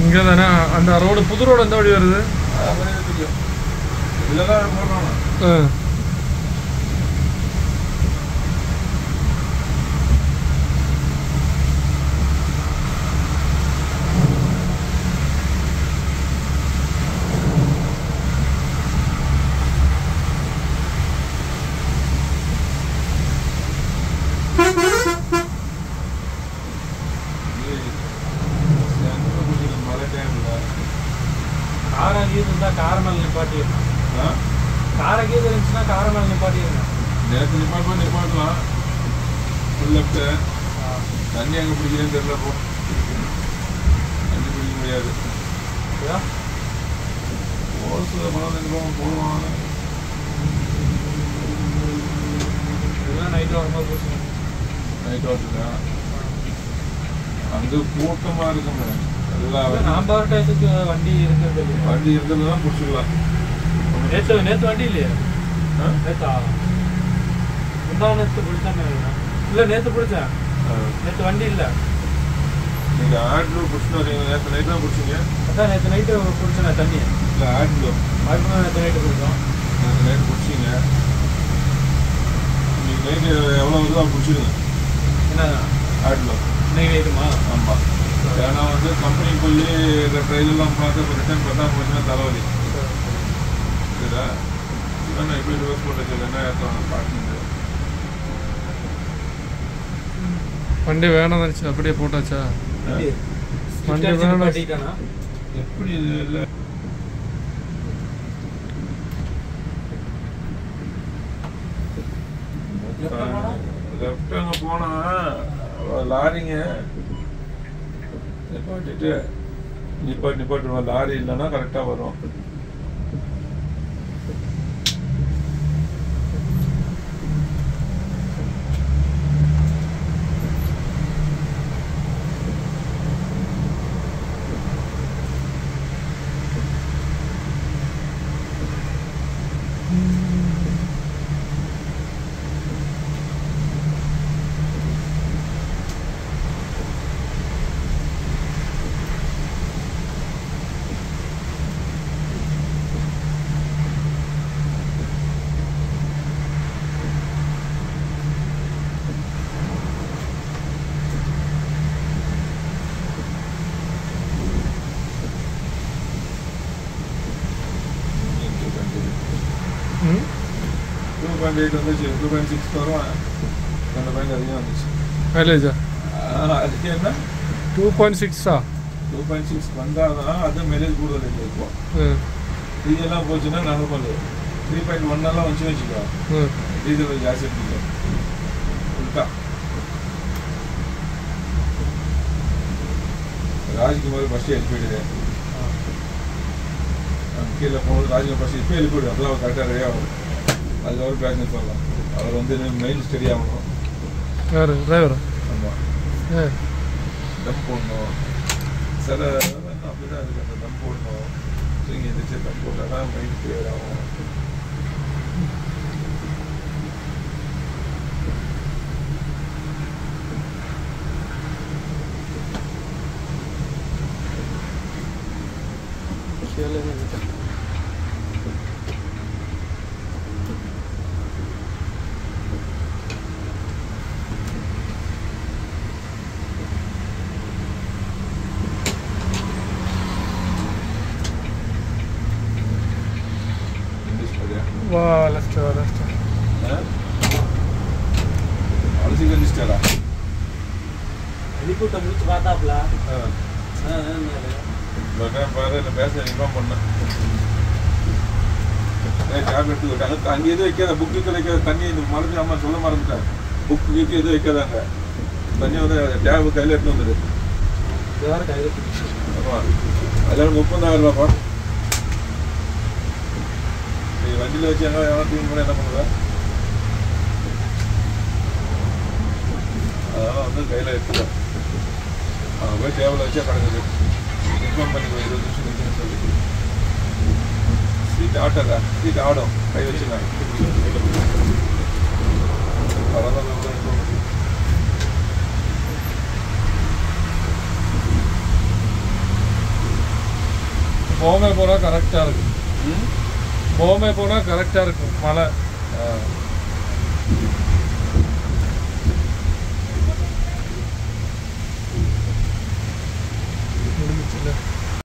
இங்கே தானே அந்த ரோடு புது ரோடு எந்த வழி வருது? காரமல் நிப்பாட்டிடலாம். காரகீது இருந்துச்சுன்னா காரமல் நிப்பாட்டிடலாம். நேற்று நிப்பாட்டலாம். ஃபுல் லெஃப்ட்டு தண்ணி அங்கே பிடிக்கிறேன்னு தெரியல. போ தண்ணி பிடிக்க முடியாது. போடுவாங்க. இதெல்லாம் நைட்டு வரும்போது போச்சுங்க. நைட் வாட்டுல அங்கே கூட்டமாக இருக்குங்க. நாம டயத்துக்கு வண்டி இருக்கிறது தான் பிடிச்சிக்கலாம். நேற்று வண்டி இல்லையா? நேற்றா நேற்று பிடிச்சானே இல்லை. நேற்று பிடிச்சேன். நேற்று வண்டி இல்லை. நீங்கள் ஆட்லூர் பிடிச்சிட்டு வரீங்க. நேற்று நைட்டு தான் பிடிச்சிங்க. அதான் நேற்று நைட்டு பிடிச்சேன் தண்ணி. இல்லை ஆட்லூர் நேற்று நைட்டு பிடிச்சோம். நேற்று நைட்டு பிடிச்சிங்க. நீங்கள் நைட்டு எவ்வளோ வருதோ அது பிடிச்சிடுங்க. என்ன ஆட்லூர் இன்னைக்கு நைட்டுமா? ஆமாம். ஏன்னா கம்பெனி போய் இந்த ட்ரைலெல்லாம் பார்த்து இப்போ ரிட்டர்ன் பண்ணா போச்சுன்னா தலைவலி. சரிடா நான் எப்படி ரிவர்ஸ் போட்டு என்ன ஏற்றம் பார்க்கணும். வண்டி வேணாம் நினச்சி அப்படியே போட்டாச்சா? வண்டி வேணாம் எப்படி இது இல்லை. லெஃப்ட் அங்கே போனால் லாரிங்க நிப்பாட்டிட்டு நிப்பாட்டுவோம். லாரி இல்லைன்னா கரெக்டாக வரும். வந்துச்சு 2.6 வரும். 2 பாயிண்ட் அதிகம் வந்துச்சு. மைலேஜா? அதுக்கு என்ன 2.6 2.6 வந்தால் தான் அது மைலேஜ் கூடுதல் இருக்கும். டீசல்லாம் போச்சுன்னா நார்மல் 3.1 வச்சுக்கோ. டீசல் ஜாஸ்தி எடுத்துக்கோ. உள்டா ராஜ்குமார் ஃபஸ்ட்டு எழுப்பிடுது. கீழே போகும்போது ராஜ்குமார் ஃபஸ்ட்டு இப்போ எழுப்பிவிடும். அதெல்லாம் கரெக்டாக ரெடி ஆகும். அதுக்கு அவர் பேசஞ்சர் சொல்லலாம். அவர் மைல் ஸ்டடி ஆகணும். யார் டிரைவரா? ஆமாம். தம் போடணும். சில அப்படி தான் இருக்குது. அந்த தம் போடணும். தூங்கி எந்திரிச்சு தம் போட்டால் தான் மைண்ட் கிளியர் ஆகும். ஹெலிகாப்டர் முடிச்சு பார்த்தாப்ல பாரு பேச இன்ஃபார்ம் பண்ணேன். டேப் எடுத்துக்கிட்டாங்க. அங்கே எதுவும் வைக்காத. புக்கு வைக்காத. தண்ணி மறந்து அம்மா சொல்ல மறந்துட்டேன். புக்கு கீக்கு எதுவும் வைக்காதாங்க. தண்ணி டேபு கையில் எடுத்து வந்துடு. ஆமாம். அதெல்லாம் 30,000 நீ வண்டியில் வச்சு எங்கே எவ்வளோ தூங்கி கூட என்ன பண்ணுவேன். அதெல்லாம் கையில் எடுத்துக்கலாம். அவங்க போய் டேபிள் வச்சா கிடக்குது. இன்ஃபார்ம் பண்ணி 20 நிமிஷம் நிற்கணும்னு சொல்லி. சீட் ஆட்டதா? சீட் ஆடும். கை வச்சுருந்தாங்க. அதெல்லாம் பாம்பே போனால் கரெக்டாக இருக்கும். பாம்பே போனால் கரெக்டாக இருக்கும் மழை.